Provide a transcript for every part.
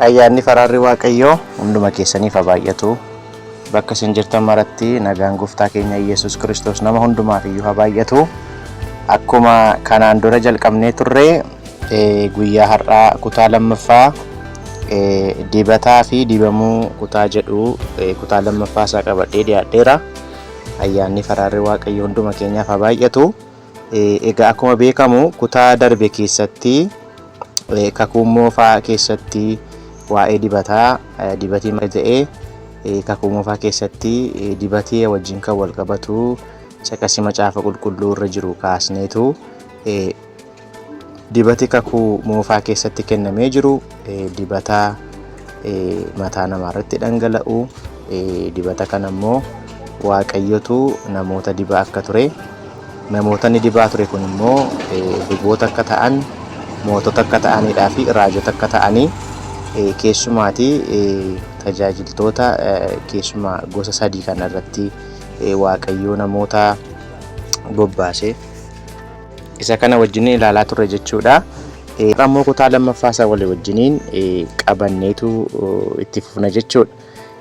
Ayyaanni faraarri Waaqayyoo hunduma keessaniif haa baay'atu. Bakka isin jirtan maratti nagaan Gooftaa keenya Yesuus Kiristoos nama hundumaaf iyyuu haa baay'atu. Akkuma kanaan dura jalqabnee turre guyyaa har'aa kutaa lammaffaa dibataa fi dibamuu kutaa jedhu kutaa lammaffaa isaa qabadhee dhiyaadheera. Ayyaanni faraarri Waaqayyoo hunduma keenyaaf haa baay'atu. Egaa akkuma beekamu kutaa darbe keessatti kakuu moofaa keessatti waa'ee dibataa dibatii maal ta'ee kakuu moofaa keessatti dibatii wajjin kan wal qabatu caqasi macaafa qulqulluu irra jiru kaasneetu dibati kakuu moofaa keessatti kennamee jiru dibata mataa namaa irratti dhangala'u dibata kana immoo Waaqayyotu namoota dibaa akka ture, namootni dibaa ture kun immoo luboota akka ta'an, mootota akka ta'anidhaa fi raajota akka ta'anii keessumaati tajaajiltoota keessumaa gosa sadii kana irratti Waaqayyoo namoota bobbaase isa kana wajjin ilaalaa turre jechuudha. Ammoo kutaa lammaffaa isaa walii wajjiniin qabanneetu itti fufna jechuudha.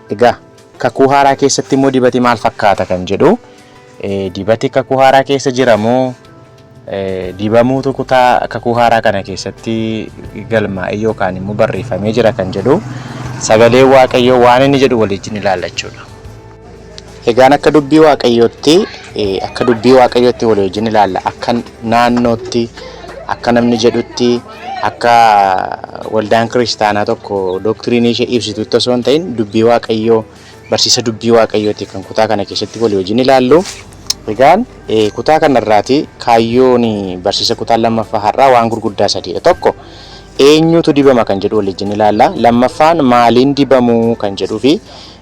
Egaa kakuu haaraa keessatti immoo dibati maal fakkaata kan jedhu dibati kakuu haaraa keessa jiramoo dibamuutu kutaa kakuu haaraa kana keessatti galmaa'ee yookaan immoo barreeffamee jira kan jedhu sagalee Waaqayyoo waan inni jedhu waliin ilaalla jechuudha. Egaan akka dubbii Waaqayyootti waliin ilaalla, akka naannootti, akka namni jedhutti, akka waldaan kiristaanaa tokko doktiriinii ishee ibsitutti osoo hin ta'in dubbii Waaqayyoo barsiisa dubbii Waaqayyooti kan kutaa kana keessatti waliin ilaallu. Egaan kutaa kanarraati kaayyoon barsiisa kutaa lammaffaa har'aa waan gurguddaa sadiidha. Tokko eenyutu dibama kan jedhu waliin ilaalla. Lammaffaan maaliin dibamuu kan jedhuu fi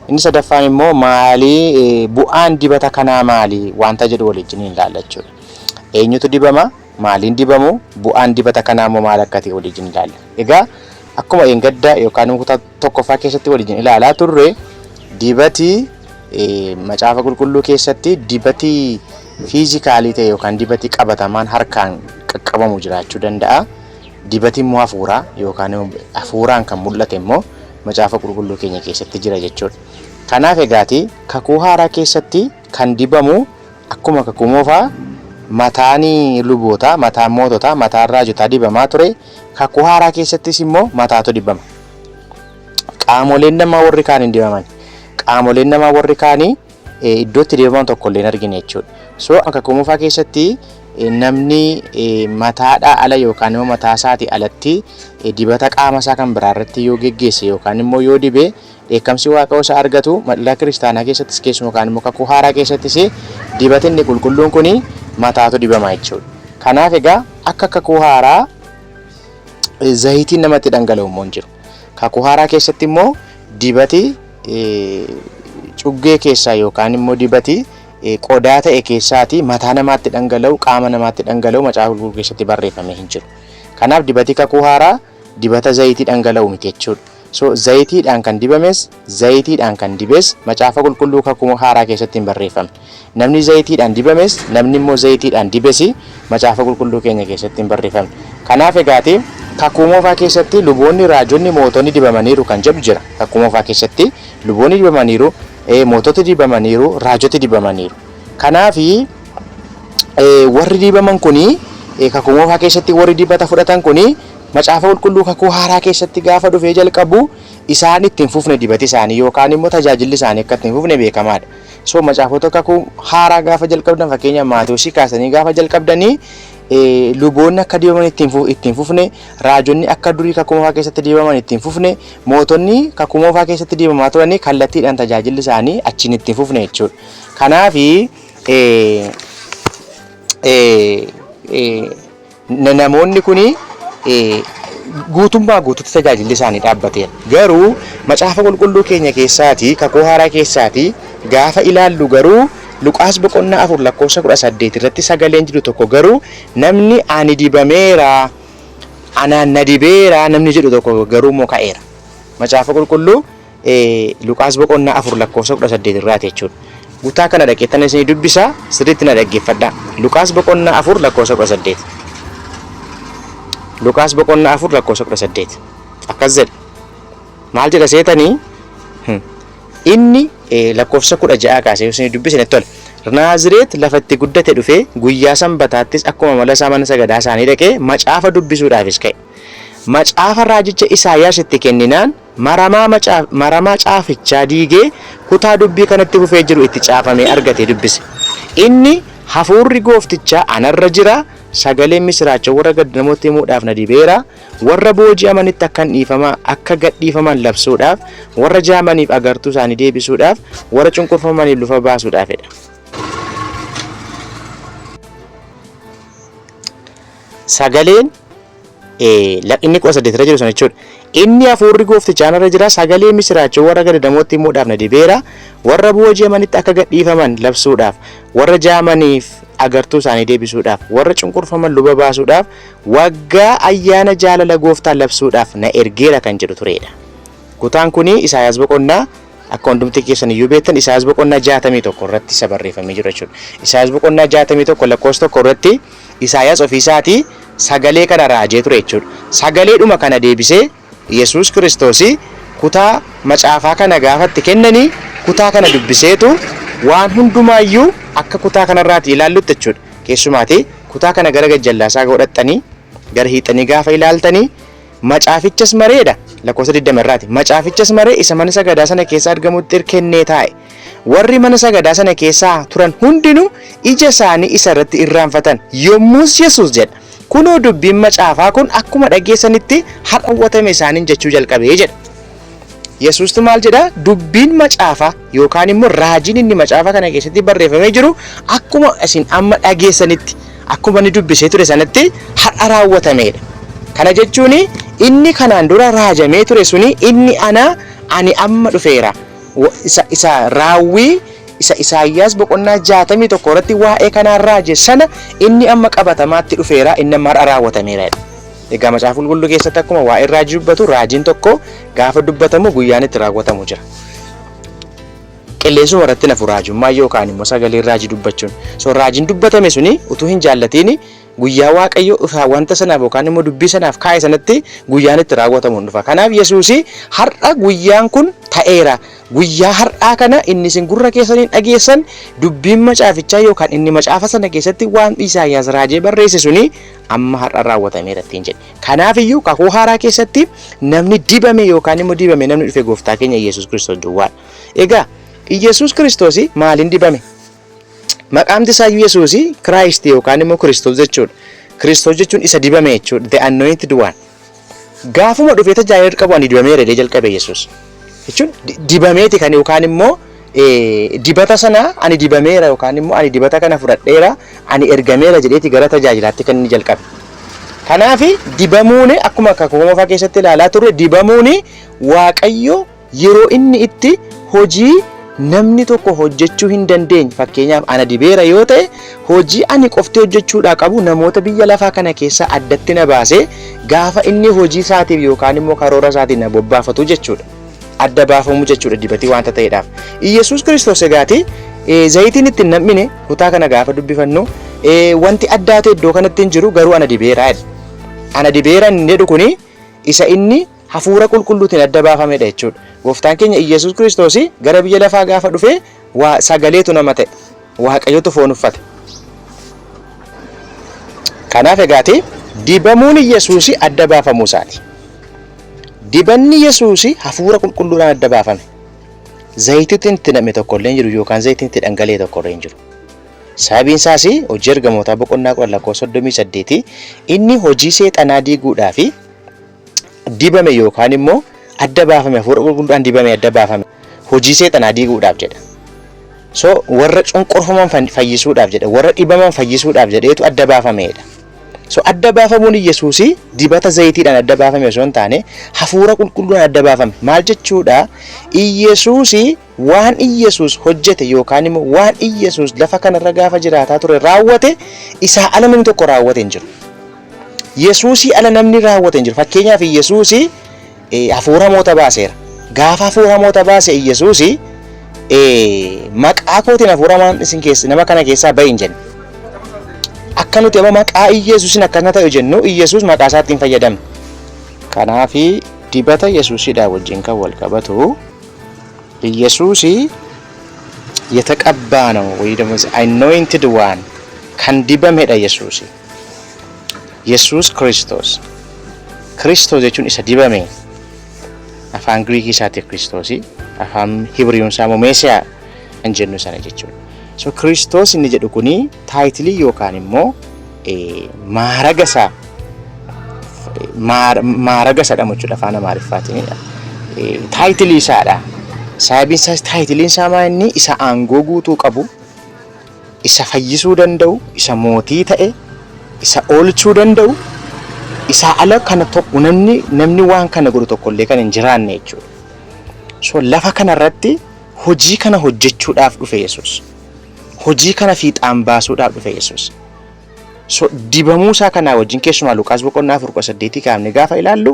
inni sadaffaan immoo maalii bu'aan dibata kanaa maali wanta jedhu waliin ilaalla jechuudha. Eenyutu dibama, maaliin dibamu, bu'aan dibata kanaa immoo maal akka ta'e waliin ilaalla. Egaa akkuma eengadda yookaan kutaa tokkoffaa keessatti waliin ilaalaa turre dibati macaafa qulqulluu keessatti dibati fiizikaalii ta'e yookaan dibati qabatamaan harkaan qaqqabamu jiraachuu danda'a. Dibati immoo hafuuraa yookaan hafuuraan kan mul'ate immoo macaafa qulqulluu keenya keessatti jira jechuudha. Kanaaf egaati kakuu haaraa keessatti kan dibamu akkuma kakuu moofaa mataan luboota, mataan moototaa, mataan raajotaa dibamaa ture. Kakuu haaraa keessattis immoo mataatu dibama. Qaamoleen namaa warri kaan hin dibaman. Qaamoleen namaa warri kaanii iddootti dibaman tokko illee hin argine jechuudha. So kakuu moofaa keessatti namni mataadhaa ala yookaan immoo mataa isaatii alatti dibata qaama isaa kan biraa irratti yoo geggeesse yookaan immoo yoo dibe dheekkamsi Waaqayyoo isa argatu. Waldaa kiristaanaa keessattis keessumaa yookaan immoo kakuu haaraa keessattis dibatni qulqulluun kun mataatu dibama jechuudha. Kanaaf egaa akka kakuu haaraa zayitiin namatti dhangala'u immoo hin jiru. Kakuu haaraa keessatti immoo dibati cuggee keessaa yookaan immoo dibati qodaa ta'e keessaati mataa namaatti dhangala'u, qaama namaatti dhangala'u macaafa qulqulluu keessatti barreeffamee hin jiru. Kanaaf dibati kakuu haaraa dibata zayitii dhangala'u miti jechuudha. So zayitiidhaan kan dibames, zayitiidhaan kan dibes macaafa qulqulluu kakuu haaraa keessatti hin barreeffamne. Namni zayitiidhaan dibames, namni immoo zayitiidhaan dibes macaafa qulqulluu keenya keessatti hin barreeffamne. Kanaaf egaati kakuu moofaa keessatti luboonni, raajonni, mootonni dibamaniiru kan jedhu jira. Kakuu moofaa keessatti luboonni dibamaniiru, moototi dibamaniiru, raajoti dibamaniiru. Kanaafi warri dibaman kuni kakuu moofaa keessatti warri dibata fudhatan kuni macaafa qulqulluu kakuu haaraa keessatti gaafa dhufee jalqabu isaan ittiin fufne dibati isaanii yookaan immoo tajaajilli isaanii akka ittiin fufne beekamaadha. So macaafota kakuu haaraa gaafa jalqabdan fakkeenya Maatewos kaasanii gaafa jalqabdanii luboonni akka dibaman ittiin fufne, raajonni akka durii kakuu moofaa keessatti dibaman ittiin fufne, mootonni kakuu moofaa keessatti dibamaa turanii kallattiidhaan tajaajilli isaanii achiin ittiin fufne jechuudha. Kanaafi namoonni kuni guutummaa guutuutti tajaajilli isaanii dhaabbateera. Garuu macaafa qulqulluu keenya keessaati kakuu haaraa keessaati gaafa ilaallu garuu Luqaas boqonnaa 4:18 irratti sagaleen jiru tokko garuu namni ani dibameera, anaan na dibeera namni jedhu tokko garuu moo ka'eera. Macaafa qulqulluu Luqaas boqonnaa 4:18 irraati jechuudha. Guutaa kana dhaqeettan isin dubbisa sirriitti na dhaggeeffadhaa. Luqaas boqonnaa 4:18. Luqaas boqonnaa 4:18 akkas jedha. maal jedha seetanii inni lakkoofsa 16 kaasee isin dubbisne tole. Naazireet lafatti guddate dhufee guyyaa sanbataattis akkuma mala isaa mana sagadaa isaanii dhaqee macaafa dubbisuudhaafis ka'e. Macaafa raajicha Isaayaas itti kenninaan maramaa caafichaa diigee kutaa dubbii kanatti fufee jiru itti caafamee argate dubbise. Inni hafuurri gooftichaa anarra jira, sagaleen misiraacha warra gaddamotti himuudhaaf na dibeera, warra booji'amanitti akka gadhiifaman labsuudhaaf, warra jaamaniif agartuu isaanii deebisuudhaaf, warra cunqurfamaniif lufa baasuudhaafidha. Sagaleen inni 18 jiru sana jechuudha. Inni hafuurri gooftichaa anarra jira, sagalee misiraacha warra gaddamotti himuudhaaf na dibeera, warra booji'amanitti akka gadhiifaman labsuudhaaf, warra jaamaniif agartuu isaanii deebisuudhaaf, warra cunqurfaman luba baasuudhaaf, waggaa ayyaana jaalala gooftaa labsuudhaaf na ergeera kan jedhu turedha. Kutaan kuni Isaayaas boqonnaa akka hundumti keessan iyyuu beektan Isaayaas boqonnaa 61 irratti isa barreeffamee jiru jechuudha. Isaayaas boqonnaa 61 lakkoofsa 1 irratti Isaayaas ofiisaatii sagalee kana raajee ture jechuudha. Sagaleedhuma kana deebisee Yesuus Kiristoos kutaa macaafaa kana gaafatti kennanii kutaa kana dubbiseetu waan hundumaayyuu akka kutaa kanarraati ilaallutti jechuudha. Keessumaati kutaa kana gara gajjallaasaa godhattanii gara hiixanii gaafa ilaaltanii macaafichas mareedha lakkoofsa 20 irraati. Macaafichas maree isa mana sagadaa sana keessa argamutti kennee taa'e. Warri mana sagadaa sana keessa turan hundinuu ija isaanii isa irratti irraanfatan yommus Yesuus jedha. Kunoo dubbiin macaafaa kun akkuma dhageessanitti har'awwatame isaaniin jechuu jalqabee jedha. Yesuustu maal jedha? Dubbiin macaafaa yookaan immoo raajiin inni macaafaa kana keessatti barreeffamee jiru akkuma isin amma dhageessanitti akkuma inni dubbisee ture sanatti har'a raawwatamedha. Kana jechuun inni kanaan dura raajamee ture suni inni ani amma dhufeera. Isa raawwii isa Isaayyaas boqonnaa 61 irratti waa'ee kanaan raaje sana inni amma qabatamaatti dhufeera, inni amma har'a raawwatameera. Egaa macaafa qulqulluu keessatti akkuma waa'ee raajii dubbatu raajiin tokko gaafa dubbatamu guyyaan itti raawwatamu jira. Qilleensuma irratti nafu raajummaa yookaan immoo sagalee raajii dubbachuun. So raajiin dubbatame suni utuu hin jaallatiin guyyaa Waaqayyo wanta sanaaf yookaan immoo dubbii sanaaf kaa'e sanatti guyyaan itti raawwatamu dhufa. Kanaaf Yesuus har'a guyyaan kun ta'eera. Guyyaa har'aa kana inni isin gurra keessaniin dhageessan dubbiin macaafichaa yookaan inni macaafa sana keessatti waan Isaayyaas raajee barreesse suni amma har'a raawwatameera ittiin jedhe. Kanaaf iyyuu kakuu haaraa keessatti namni dibame yookaan immoo dibame namni dhufe gooftaa keenya Yesuus Kiristoos duwwaadha. Egaa Yesuus Kiristoos maaliin dibame? Maqaan isaa Yesuus Kiriist yookaan immoo Kiristoos jechuudha. Kiristoos jechuun isa dibame jechuudha. The anointed one. Gaafuma dhufee tajaajila qabu ani dibameera jedhee jalqabe Yesuus. Jechuun dibameeti kan yookaan immoo dibata sana ani dibameera yookaan immoo ani dibata kana fudhadheera ani ergameera jedheeti gara tajaajilaatti kan inni jalqabe. Kanaaf dibamuun akkuma kakuu keessatti ilaalaa turre dibamuun Waaqayyo yeroo inni itti hojii namni tokko hojjechuu hin dandeenye fakkeenyaaf ana dibeera yoo ta'e hojii ani qofti hojjechuudhaa qabu namoota biyya lafaa kana keessa addatti na baasee gaafa inni hojii isaatiif yookaan immoo karoora isaatiin na bobbaafatu jechuudha. Adda baafamu jechuudha dibatii wanta ta'eedhaaf. Yesuus Kiristoos egaati zayitiin itti nam'ine kutaa kana gaafa dubbifannu wanti addaa ta'e iddoo kanatti hin jiru garuu ana dibeeraadha. Ana dibeera inni jedhu kuni isa inni hafuura qulqulluutiin adda baafamedha jechuudha. Gooftaan keenya Yesuus Kiristoos gara biyya lafaa gaafa dhufe sagaleetu nama ta'e. Waaqayyotu foon uffate. Kanaaf egaati dibamuun Yesuus adda baafamuu isaati. Dibanni Yesuus hafuura qulqulluudhaan adda baafame. Zayitiin itti nam'e tokko illee hin jiru yookaan zayitiin itti dhangala'e tokko illee hin jiru. Sababiin isaas hojii ergamootaa boqonnaa 38 inni hojii seexanaa diiguudhaaf dibame yookaan immoo adda baafame hafuura qulqulluudhaan dibame adda baafame hojii seexanaa diiguudhaaf jedha. So warra cunqurfaman fayyisuudhaaf jedha, warra dhibaman fayyisuudhaaf jedheetu adda baafameedha. So adda baafamuun Yesuus dibata zayitiidhaan adda baafame osoo hin taane hafuura qulqulluudhaan adda baafame. Maal jechuudha? Yesuus waan Yesuus hojjete yookaan immoo waan Yesuus lafa kanarra gaafa jiraataa ture raawwate isaa ala namni tokko raawwate hin jiru. Yesuus ala namni raawwate hin jiru. Fakkeenyaaf Yesuus hafuura moota baaseera. Gaafa hafuura moota baase Yesuus maqaa kootiin hafuura isin keessa nama kana keessaa bahin jenne. Akka nuti amma maqaa Yesuusin akkana ta'e jennu Yesuus maqaa isaatiin fayyadamne. Kanaaf dibata Yesuusidhaa wajjin kan wal qabatu ኢየሱስ የተቀባ ነው ወይ ደግሞ anointed one kan dibamedha Yesuus Kiristoos jechuun isa dibame afaan Giriikii isaatti Kiristoos afaan Hibriyuun isaa Meesiyaa kan jennu sana jechuudha. So Kiristoos inni jedhu kuni taayitilii yookaan immoo maaraga sadhamu jechuudha afaan Amaariffaatiin. Taayitilii isaadha. Sababiin isaas taayitiliin isaa maanni isa aangoo guutuu qabu, isa fayyisuu danda'u, isa mootii ta'e, isa oolchuu danda'u, isa ala kana tokko namni waan kana godhu tokkollee kan hin jiraanne jechuudha. So lafa kanarratti hojii kana hojjechuudhaaf dhufe Yesuus. Hojii kana fiixaan baasuudhaaf dhufe Yesuus. So dibamuu isaa kanaa wajjin keessumaa Luqaas 4:8 kaafne gaafa ilaallu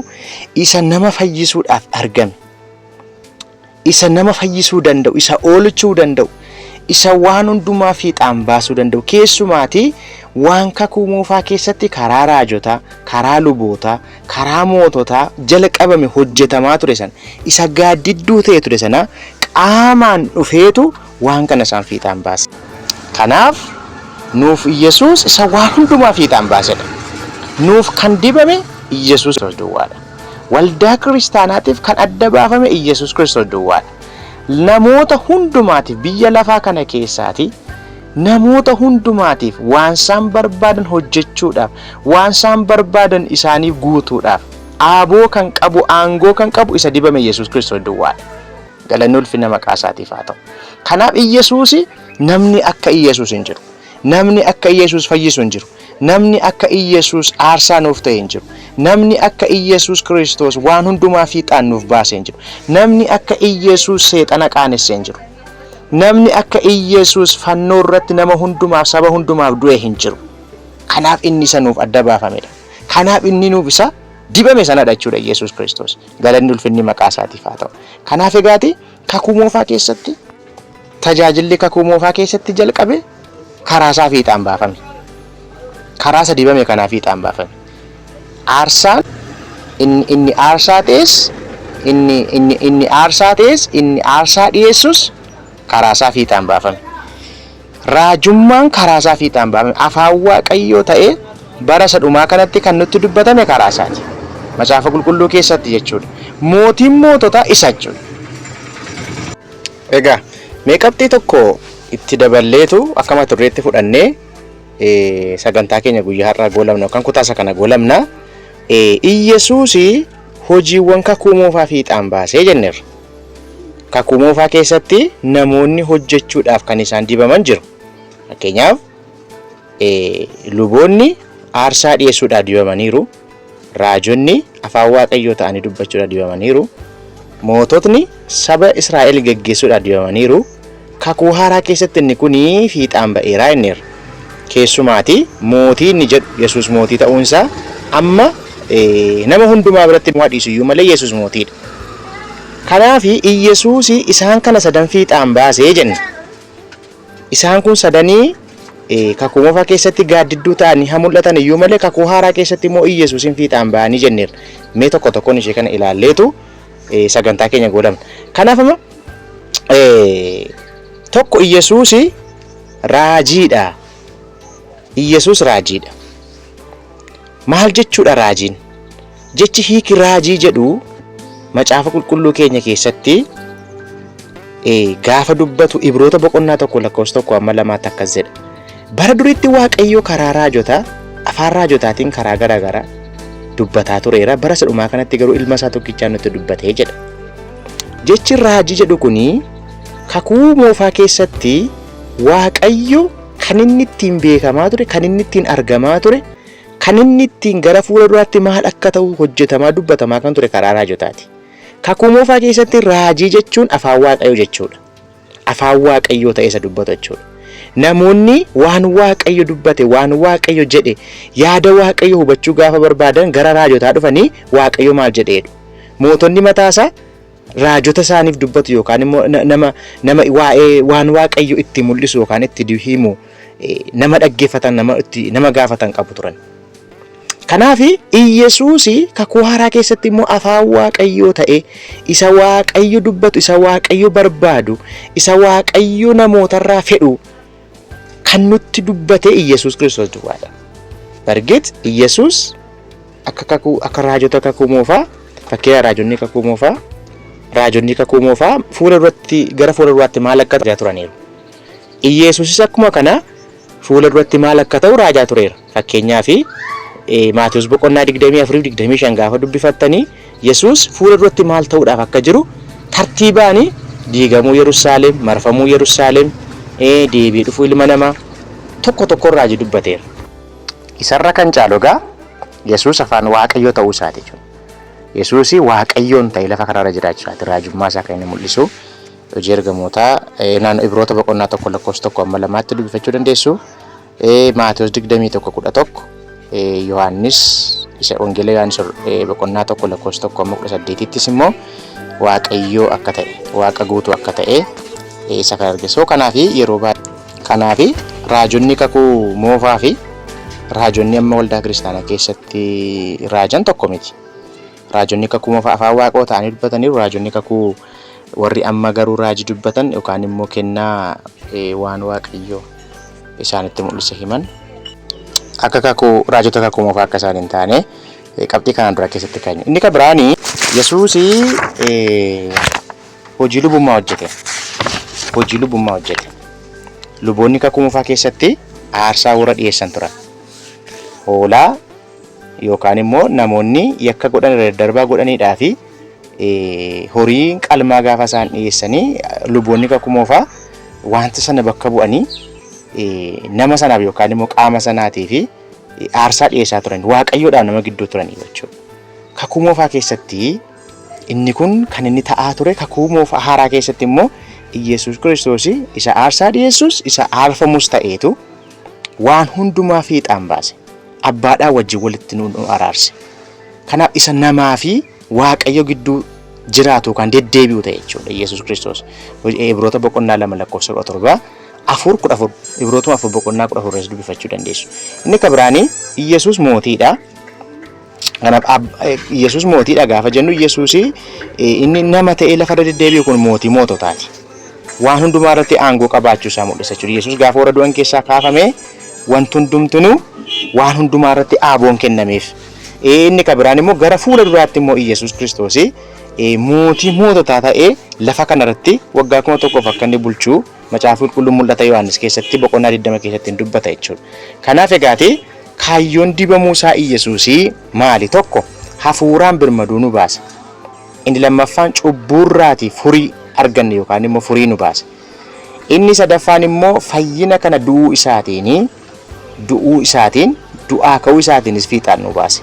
isa nama fayyisuudhaaf argame. Isa nama fayyisuu danda'u, isa oolchuu danda'u, isa waan hundumaa fiixaan baasuu danda'u. Keessumaati waan kakuu moofaa keessatti karaa raajotaa, karaa lubootaa, karaa moototaa jala qabame hojjetamaa ture sana, isa gaaddidduu ta'e ture sana qaamaan dhufeetu waan kana isaan fiixaan baase. Kanaaf nuuf Yesuus isa waan hundumaa fiixaan baasedha. Nuuf kan dibame Yesuus duwwaadha. Waldaa kiristaanaatiif kan adda baafame Yesuus Kiristoos duwwaadha. Namoota hundumaatiif biyya lafaa kana keessaati namoota hundumaatiif waan isaan barbaadan hojjechuudhaaf, waan isaan barbaadan isaaniif guutuudhaaf aaboo kan qabu, aangoo kan qabu isa dibame Yesuus Kiristoos duwwaadha. Galanni ulfina maqaa isaatiif haa ta'u. Kanaaf Yesuus namni akka Yesuus hin jiru. Namni akka Yesuus fayyisu hin jiru. Namni akka Yesuus aarsaa nuuf ta'e hin jiru. Namni akka Yesuus Kiristoos waan hundumaa fiixaan nuuf baase hin jiru. Namni akka Yesuus seexana qaanesse hin jiru. Namni akka Yesuus fannoo irratti nama hundumaaf saba hundumaaf du'e hin jiru. Kanaaf inni isa nuuf adda baafamedha. Kanaaf inni nuuf isa dibame sanadha jechuudha Yesuus Kiristoos. Galanni ulfinni maqaa isaatiif haa ta'u. Kanaaf egaati kakuu moofaa keessatti tajaajilli kakuu moofaa keessatti jalqabe karaa isaa fiixaan baafame. Karaa isa dibame kanaa fiixaan baafame. Aarsaan inni aarsaa ta'es inni aarsaa dhiyeessus karaa isaa fiixaan baafame. Raajummaan karaa isaa fiixaan baafame. Afaan Waaqayyoo ta'ee bara isa dhumaa kanatti kan nutti dubbatame karaa isaati. Macaafa qulqulluu keessatti jechuudha. Mootiin moototaa isa jechuudha. Egaa mee qabxii tokko itti daballeetu akkama turreetti fudhannee sagantaa keenya guyyaa har'aa goolabna yookaan kutaasa kana goolabna. Yesuus hojiiwwan kakuu moofaa fiixaan baasee jenneerra. Kakuu moofaa keessatti namoonni hojjechuudhaaf kan isaan dibaman jiru. Fakkeenyaaf luboonni aarsaa dhiyeessuudhaaf dibamaniiru. Raajonni afaan Waaqayyoo ta'anii dubbachuudhaaf dibamaniiru. Moototni saba Israa'el geggeessuudhaaf dibamaniiru. Kakuu haaraa keessatti inni kuni fiixaan ba'eeraa jenneerra. Keessumaati mootii inni jedhu Yesuus mootii ta'uunsaa amma nama hundumaa biratti waadhiisu iyyuu malee Yesuus mootiidha. Kanaaf Yesuus isaan kana sadan fiixaan baasee jenna. Isaan kun sadanii kakuu moofaa keessatti gaaddidduu ta'anii haa mul'atan iyyuu malee kakuu haaraa keessatti immoo Yesuusin fiixaan ba'anii jenneerra. Mee tokko tokkoon ishee kana ilaalleetu sagantaa keenya goolabna. Kanaaf amma tokko Yesuus raajiidha. Yesuus raajiidha. Maal jechuudha raajiin? Jechi hiiki raajii jedhu macaafa qulqulluu keenya keessatti gaafa dubbatu Ibroota 1:1-2 akkas jedha. Bara duriitti Waaqayyo karaa raajotaa afaan raajotaatiin karaa garaagaraa dubbataa tureera. Bara sadhumaa kanatti garuu ilma isaa tokkichaan nutti dubbatee jedha. Jechi raajii jedhu kuni kakuu moofaa keessatti Waaqayyo kan inni ittiin beekamaa ture, kan inni ittiin argamaa ture, kan inni ittiin gara fuula duraatti maal akka ta'u hojjetamaa dubbatamaa kan ture karaa raajotaati. Kakuu moofaa keessatti raajii jechuun afaan Waaqayyoo jechuudha. Afaan Waaqayyoo ta'e isa dubbatu jechuudha. Namoonni waan Waaqayyo dubbate, waan Waaqayyo jedhe, yaada Waaqayyo hubachuu gaafa barbaadan gara raajotaa dhufanii Waaqayyo maal jedheedha. Mootonni mataasaa raajota isaaniif dubbatu yookaan immoo nama waa'ee waan Waaqayyo itti mul'isu yookaan itti himu nama dhaggeeffatan nama gaafatan qabu turan. Kanaaf Iyyesuus kakuu haaraa keessatti immoo afaan Waaqayyoo ta'e, isa Waaqayyo dubbatu, isa Waaqayyo barbaadu, isa Waaqayyo namootarraa fedhu kan nutti dubbate Iyyesuus Kiristoos duwwaadha. Bargeet Iyyesuus akka raajota kakuu moofaa, fakkeenya raajonni kakuu moofaa fuula duratti gara fuula duraatti maal akka taa'aa turaniiru. Iyyesuusis akkuma kana fuula duratti maal akka ta'u raajaa tureera. Fakkeenyaaf Maatiyus boqonnaa 24-25 gaafa dubbifattanii Yesuus fuula duratti maal ta'uudhaaf akka jiru tartiibaan diigamuu Yerusaalem, marfamuu Yerusaalem, deebii dhufuu ilma namaa tokko raajii dubbateera. Isarra kan caalu egaa Yesuus afaan Waaqayyoo ta'uu isaati jechuudha. Yesuus Waaqayyoon ta'e lafa kanarra jiraachuu isaati. Raajummaa isaa kan inni mul'isu hojii ergamootaa naannoo Ibroota boqonnaa 1:1-2 dubbifachuu dandeessu. Maatiyus 21:11, Yohaannis isa Wangeela Yohaannis boqonnaa 1:1-18 immoo Waaqayyoo akka ta'e, Waaqa guutuu akka ta'e isa kan argisiisu. Kanaaf raajonni kakuu moofaa fi raajonni amma waldaa kiristaanaa keessatti raajan tokko miti. Raajonni kakuu moofaa afaan Waaqoo ta'anii dubbataniiru. Raajonni kakuu warri amma garuu raajii dubbatan yookaan immoo kennaa waan Waaqayyoo isaanitti mul'ise himan akka kakuu raajota kakuu moofaa akka isaan hin taane qabxii kanaan dura keessatti kaa'e. Inni kan biraanii Yesuus hojii lubummaa hojjete. Luboonni kakuu moofaa keessatti aarsaa warra dhiyeessan turan. Hoolaa yookaan immoo namoonni yakka godhan darbaa godhaniidhaa fi horiin qalmaa gaafa isaan dhiyeessanii luboonni kakuu moofaa wanta sana bakka bu'anii nama sanaaf yookaan immoo qaama sanaatii fi aarsaa dhiyeessaa turan. Waaqayyoodhaaf nama gidduu turanii jechuudha. Kakuu moofaa keessatti inni kun kan inni ta'aa ture. Kakuu moofaa haaraa keessatti immoo Iyyesuus Kiristoos isa aarsaa dhiyeessus isa aarfamus ta'eetu waan hundumaa fiixaan baase. Abbaadhaa wajjin walitti nu araarse. Kanaaf isa namaa fi Waaqayyo gidduu jiraatu kan deddeebi'u ta'e jechuudha Iyyesuus Kiristoos. Ibroota boqonnaa 2:17 4:14 Ibrootuma 4 boqonnaa 14 dubbifachuu dandeessu. Inni kan biraanii Iyyesuus mootiidha. Kanaaf Iyyesuus mootiidha gaafa jennu Iyyesuus inni nama ta'ee lafarra deddeebi'u kun mootii moototaati. Waan hundumaa irratti aangoo qabaachuu isaa mul'isa jechuudha. Iyyesuus gaafa warra du'an keessaa kaafame wanti hundumtuu waan hundumaa irratti aaboon kennameef. Inni kan biraan immoo gara fuula duraatti immoo Iyyesuus Kiristoos mootii moototaa ta'ee lafa kanarratti waggaa 1,000 akka inni bulchuu Macaafa Qulqulluun mul'ata Yohaannis keessatti boqonnaa 20 keessatti dubbata jechuudha. Kanaaf egaati kaayyoon dibamuu isaa Iyyesuus maali? Tokko hafuuraan birmaduu nu baasa. Inni lammaffaan cubburraatii furii arganne yookaan immoo furii nu baasa. Inni sadaffaan immoo fayyina kana du'uu isaatiin du'aa ka'uu isaatiinis fiixaan nu baase.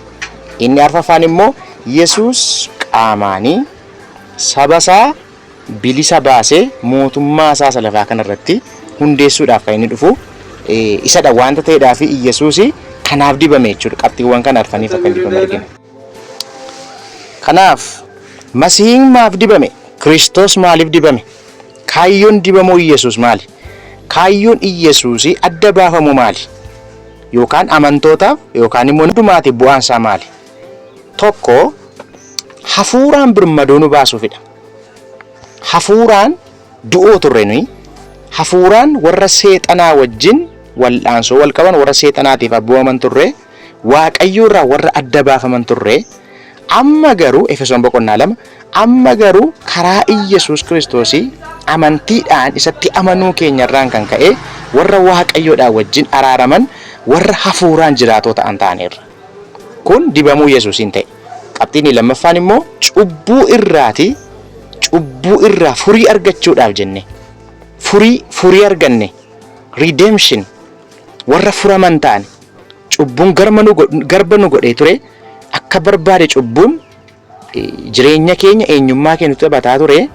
Inni arfaffaan immoo Yesuus qaamaanii saba isaa bilisa baasee mootummaa isaa lafaa kanarratti hundeessuudhaaf kan inni dhufu isadha wanta ta'eedhaaf Iyyesuus kanaaf dibame jechuudha. Qabxiiwwan kana arfaniif akka dibame argina. Kanaaf Masiihiin maaf dibame? Kiristoos maaliif dibame? Kaayyoon dibamuu Iyyesuus maali? Kaayyoon Iyyesuus adda baafamu maali? Yookaan amantootaaf yookaan immoo hundumaatiif bu'aan isaa maali? Tokko hafuuraan birmaduu nu baasuufidha. Hafuuraan du'oo turre nuyi. Hafuuraan warra seexanaa wajjin wal'aansoo wal qaban warra seexanaatiif abbu'aman turre. Waaqayyo irraa warra adda baafaman turre. Amma garuu Efesoon boqonnaa 2 amma garuu karaa Iyyesuus Kiristoos amantiidhaan isatti amanuu keenyarraan kan ka'e warra Waaqayyoodhaan wajjin araaraman warra hafuuraan jiraatoo ta'an ta'aneerra. Kun dibamuu Yesuusiin ta'e. Qabxiin lammaffaan immoo cubbuu irraa furii argachuudhaaf jenne. Furii arganne. Redemption. Warra furaman ta'an. Cubbuun garba nu godhee ture. Akka barbaade cubbuun jireenya keenya eenyummaa keenya taphataa ture.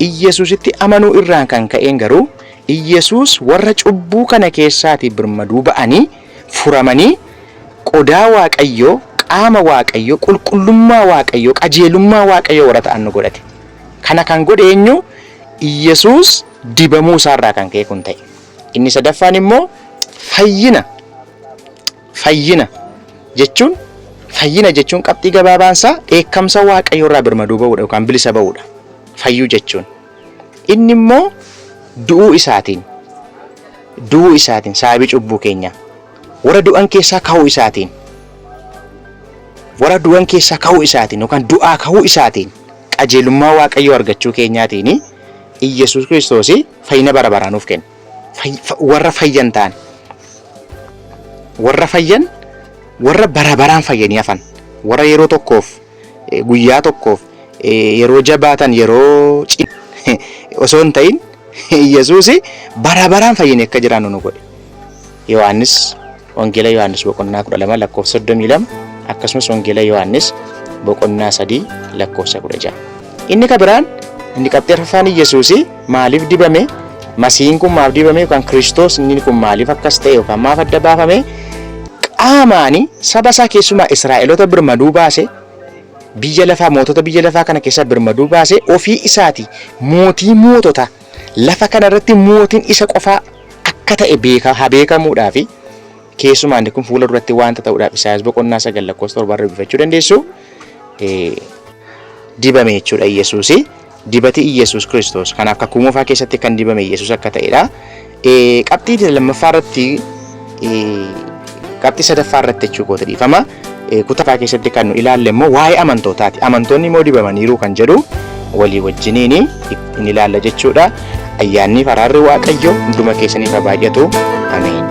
Iyyesuusitti amanuu irraan kan ka'een garuu Iyyesuus warra cubbuu kana keessaatii birmaduu ba'anii furamanii qodaa Waaqayyoo, qaama Waaqayyoo, qulqullummaa Waaqayyoo, qajeelummaa Waaqayyoo warra ta'an nu godhate. Kana kan godhe eenyu? Iyyesuus dibamuu isaarraa kan ka'e kun ta'e. Inni sadaffaan immoo fayyina jechuun Fayyina jechuun qabxii gabaabaansaa dheekkamsa Waaqayyoo irraa birmaduu ba'uudha yookaan bilisa ba'uudha. Fayyuu jechuun. Inni immoo du'uu isaatiin sababii cubbuu keenya warra du'an keessaa ka'uu isaatiin yookaan du'aa ka'uu isaatiin qajeelummaa Waaqayyoo argachuu keenyaatiin Iyyasuus Kiristoos fayyina bara baraa nuuf kenna. Warra fayyan ta'an warra bara baraan fayyanii hafan warra yeroo tokkoof guyyaa tokkoof yeroo jabaatan yeroo osoo hin ta'in Iyyasuus bara baraan fayyanii akka jiraannu nu godhe. Wangeela Yohaannis boqonnaa 12 lakkoofsa 32 akkasumas Wangeela Yohaannis boqonnaa 3 lakkoofsa 16. Inni kabiraan inni qabxii arfaffaan Iyyasuus maaliif dibame? Masiihiin kun maaf dibame yookaan Kiristoos inni kun maaliif akkas ta'e yookaan maaf adda baafame? Qaamaani saba isaa keessumaa Israa'eloota birmaduu baase biyya lafaa mootota biyya lafaa kana keessa birmaduu baase ofii isaati mootii mootota lafa kana irratti mootiin isa qofaa akka ta'e beekamuudhaaf keessumaa inni kun fuula duratti waanta ta'uudhaaf Isaayaas boqonnaa 9 lakkoofsa 7 irraa dubbifachuu dandeessu. Dibame jechuudha Iyyasuus. Dibati Iyyasuus Kiristoos kanaaf kakuu moofaa keessatti kan dibame Iyyasuus akka ta'edha. Qabxii lammaffaa irratti qabxii sadaffaa irratti jechuu koota dhiifama. Kutaa keessatti kan nu ilaalle immoo waa'ee amantootaati. Amantoonni immoo dibamaniiru kan jedhu walii wajjiniin in ilaalla jechuudha. Ayyaanni araarri Waaqayyoo hunduma keessaniif haa baay'atu. Ameen.